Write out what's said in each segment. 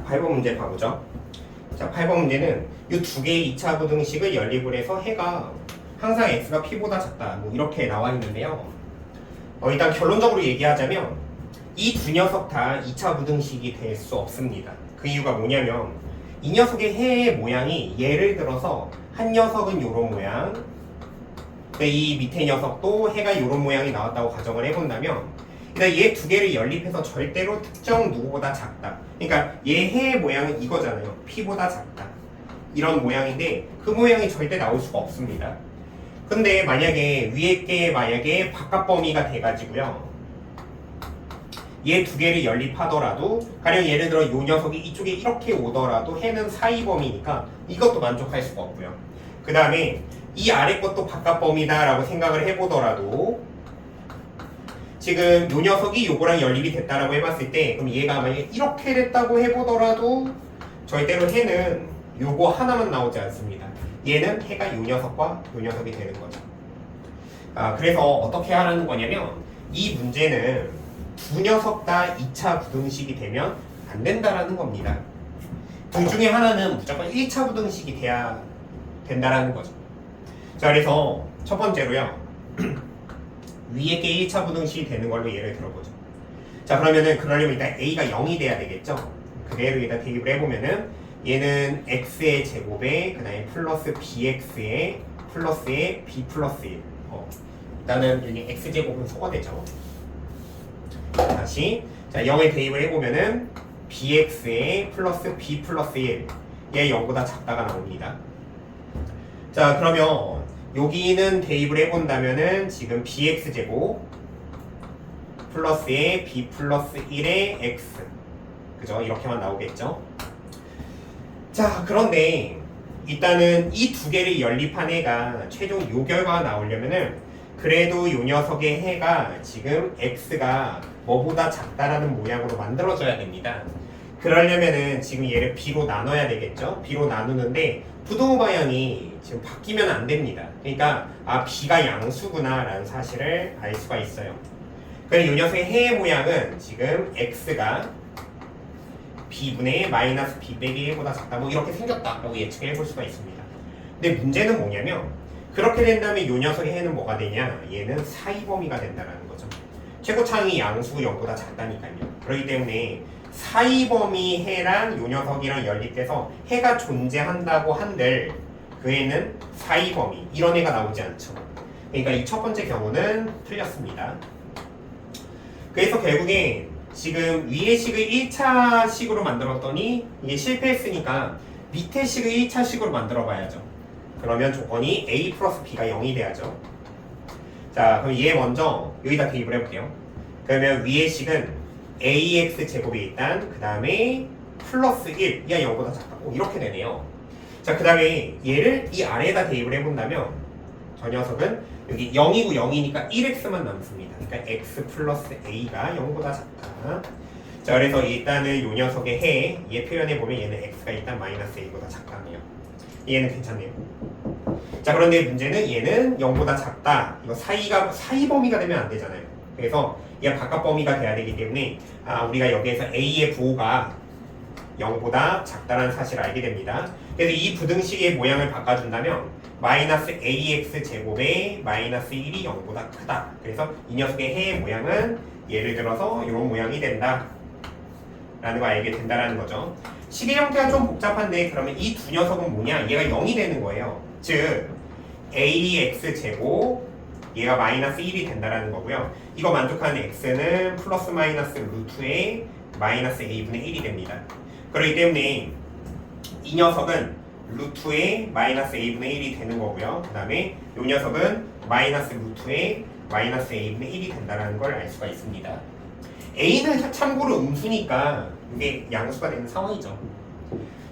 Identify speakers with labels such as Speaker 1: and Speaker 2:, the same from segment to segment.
Speaker 1: 8번 문제 봐보죠. 자, 8번 문제는 이 두 개의 2차 부등식을 연립을 해서 해가 항상 x가 p보다 작다. 뭐 이렇게 나와 있는데요. 일단 결론적으로 얘기하자면 이 두 녀석 다 2차 부등식이 될 수 없습니다. 그 이유가 뭐냐면 이 녀석의 해의 모양이 예를 들어서 한 녀석은 요런 모양, 이 밑에 녀석도 해가 요런 모양이 나왔다고 가정을 해본다면 일단 얘 두 개를 연립해서 절대로 특정 누구보다 작다. 그러니까 얘 해의 모양은 이거잖아요. p보다 작다. 이런 모양인데 그 모양이 절대 나올 수가 없습니다. 근데 만약에 위에 게 만약에 바깥 범위가 돼가지고요. 얘 두 개를 연립하더라도 가령 예를 들어 요 녀석이 이쪽에 이렇게 오더라도 해는 사이 범위니까 이것도 만족할 수가 없고요. 그 다음에 이 아래 것도 바깥 범위다 라고 생각을 해보더라도 지금 요 녀석이 요거랑 연립이 됐다라고 해봤을 때 그럼 얘가 만약에 이렇게 됐다고 해보더라도 절대로 해는 요거 하나만 나오지 않습니다. 얘는 해가 요 녀석과 요 녀석이 되는 거죠. 그래서 어떻게 하라는 거냐면 이 문제는 두 녀석 다 2차 부등식이 되면 안 된다라는 겁니다. 둘 중에 하나는 무조건 1차 부등식이 돼야 된다라는 거죠. 자, 그래서 첫 번째로요. 위에 게 1차 부등식이 되는 걸로 예를 들어보죠. 자, 그러면은 그러려면 일단 a가 0이 돼야 되겠죠. 그대로 일단 대입을 해보면은 얘는 x의 제곱에 그 다음에 플러스 bx의 플러스에 b 플러스 1. 일단은 여기 x제곱은 소거되죠. 다시 자 0에 대입을 해보면은 bx에 플러스 b 플러스 1. 얘 0보다 작다가 나옵니다. 자, 그러면 여기는 대입을 해본다면은 지금 bx제곱 플러스에 b 플러스 1의 x, 그죠? 이렇게만 나오겠죠? 자, 그런데 일단은 이 두 개를 연립한 해가 최종 요 결과가 나오려면은 그래도 요 녀석의 해가 지금 x가 뭐보다 작다라는 모양으로 만들어져야 됩니다. 그러려면은 지금 얘를 b로 나눠야 되겠죠? b로 나누는데 부등호 방향이 지금 바뀌면 안 됩니다. 그러니까 b가 양수구나 라는 사실을 알 수가 있어요. 그래서 이 녀석의 해의 모양은 지금 x가 b분의 마이너스 b 빼기 1보다 작다 뭐 이렇게 생겼다라고 예측을 해볼 수가 있습니다. 근데 문제는 뭐냐면 그렇게 된다면 이 녀석의 해는 뭐가 되냐? 얘는 사이 범위가 된다는 거죠. 최고차항이 양수 0보다 작다니까요. 그렇기 때문에 사이 범위 해랑 이 녀석이랑 연립돼서 해가 존재한다고 한들 그 애는 사이 범위 이런 애가 나오지 않죠. 그러니까 이 첫 번째 경우는 틀렸습니다. 그래서 결국에 지금 위의 식을 1차 식으로 만들었더니 이게 실패했으니까 밑에 식을 1차 식으로 만들어 봐야죠. 그러면 조건이 a 플러스 b가 0이 돼야죠. 자, 그럼 얘 먼저 여기다 대입을 해볼게요. 그러면 위의 식은 ax 제곱이 일단 그 다음에 플러스 1, 얘가 0보다 작다고 이렇게 되네요. 자, 그 다음에 얘를 이 아래에다 대입을 해본다면 저 녀석은 여기 0이고 0이니까 1x만 남습니다. 그러니까 x 플러스 a가 0보다 작다. 자, 그래서 일단은 이 녀석의 해, 얘 표현해보면 얘는 x가 일단 마이너스 a보다 작다네요. 얘는 괜찮네요. 자, 그런데 문제는 얘는 0보다 작다. 이거 사이 범위가 되면 안 되잖아요. 그래서 얘가 바깥 범위가 돼야 되기 때문에 우리가 여기에서 a의 부호가 0보다 작다는 사실을 알게 됩니다. 그래서 이 부등식의 모양을 바꿔준다면 마이너스 ax 제곱에 마이너스 1이 0보다 크다. 그래서 이 녀석의 해의 모양은 예를 들어서 이런 모양이 된다 라는 거 알게 된다라는 거죠. 식의 형태가 좀 복잡한데 그러면 이 두 녀석은 뭐냐? 얘가 0이 되는 거예요. 즉 ax 제곱 얘가 마이너스 1이 된다라는 거고요. 이거 만족하는 x는 플러스 마이너스 루트에 마이너스 a분의 1이 됩니다. 그렇기 때문에 이 녀석은 루트에 마이너스 a분의 1이 되는 거고요. 그 다음에 이 녀석은 마이너스 루트에 마이너스 a분의 1이 된다는 걸 알 수가 있습니다. a는 참고로 음수니까 이게 양수가 되는 상황이죠.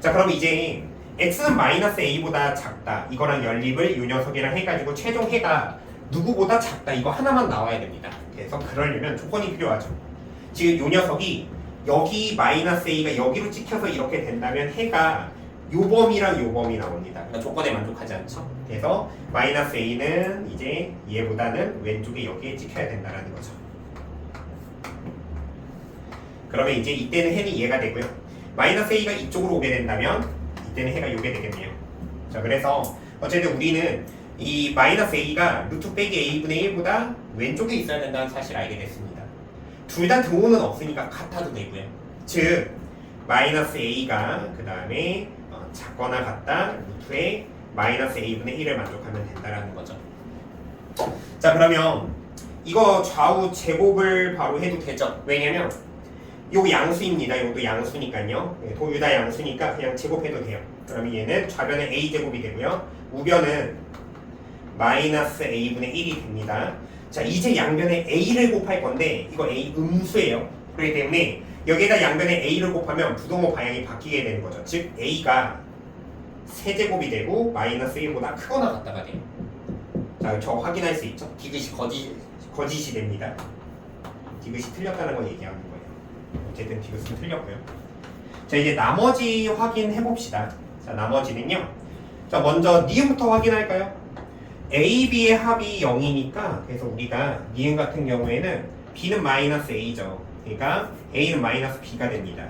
Speaker 1: 자, 그럼 이제 x는 마이너스 a보다 작다. 이거랑 연립을 이 녀석이랑 해가지고 최종 해가 누구보다 작다. 이거 하나만 나와야 됩니다. 그래서 그러려면 조건이 필요하죠. 지금 이 녀석이 여기 마이너스 a가 여기로 찍혀서 이렇게 된다면 해가 요 범위랑 요 범위 나옵니다. 그러니까 조건에 만족하지 않죠. 그래서 마이너스 a는 이제 얘보다는 왼쪽에 여기에 찍혀야 된다는 거죠. 그러면 이제 이때는 해는 얘가 되고요. 마이너스 a가 이쪽으로 오게 된다면 이때는 해가 요게 되겠네요. 자, 그래서 어쨌든 우리는 이 마이너스 a가 루트 빼기 a분의 1보다 왼쪽에 있어야 된다는 사실을 알게 됐습니다. 둘 다 등호는 없으니까 같아도 되고요. 즉 마이너스 a가 그 다음에 작거나 같다 루트에 마이너스 a분의 1을 만족하면 된다라는 거죠. 자, 그러면 이거 좌우 제곱을 바로 해도 되죠. 왜냐면 요거 양수입니다. 요것도 양수니까요. 도유다 양수니까 그냥 제곱해도 돼요. 그러면 얘는 좌변은 a제곱이 되고요. 우변은 마이너스 a분의 1이 됩니다. 자, 이제 양변에 a를 곱할 건데 이거 a 음수예요. 그렇기 때문에 여기에다 양변에 a를 곱하면 부동호 방향이 바뀌게 되는 거죠. 즉 a가 세제곱이 되고 마이너스 1보다 크거나 같다가 돼요. 자, 저 확인할 수 있죠? 디귿이 거짓이 됩니다. 디귿이 틀렸다는 걸 얘기하는 거예요. 어쨌든 디귿은 틀렸고요. 자, 이제 나머지 확인해 봅시다. 자, 나머지는요. 자, 먼저 니은부터 확인할까요? A, B의 합이 0이니까 그래서 우리가 니은 같은 경우에는 B는 마이너스 A죠. 그러니까 A는 마이너스 B가 됩니다.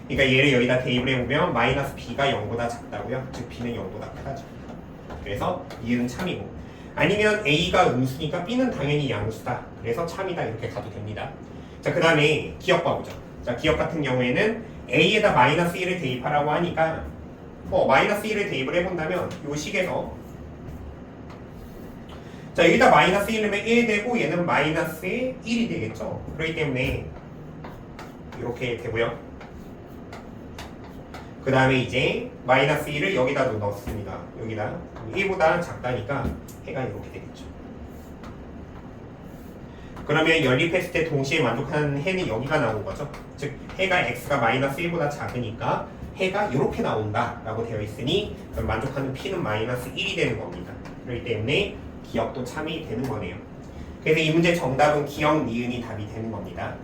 Speaker 1: 그러니까 얘를 여기다 대입을 해보면 마이너스 B가 0보다 작다고요. 즉 B는 0보다 크다죠. 그래서 니은 참이고, 아니면 A가 음수니까 B는 당연히 양수다. 그래서 참이다. 이렇게 가도 됩니다. 자, 그 다음에 기억 봐보죠. 자, 기억 같은 경우에는 A에다 마이너스 1을 대입하라고 하니까 마이너스 1을 대입을 해본다면 이 식에서 자, 여기다 마이너스 1이면 1 되고 얘는 마이너스 1이 되겠죠. 그렇기 때문에 이렇게 되고요. 그 다음에 이제 마이너스 1을 여기다 넣었습니다. 여기다 1보다 작다니까 해가 이렇게 되겠죠. 그러면 연립했을 때 동시에 만족하는 해는 여기가 나온 거죠. 즉 해가 x가 마이너스 1보다 작으니까 해가 이렇게 나온다 라고 되어 있으니 그럼 만족하는 p는 마이너스 1이 되는 겁니다. 그렇기 때문에 기억도 참이 되는 거네요. 그래서 이 문제 정답은 기억, 니은이 답이 되는 겁니다.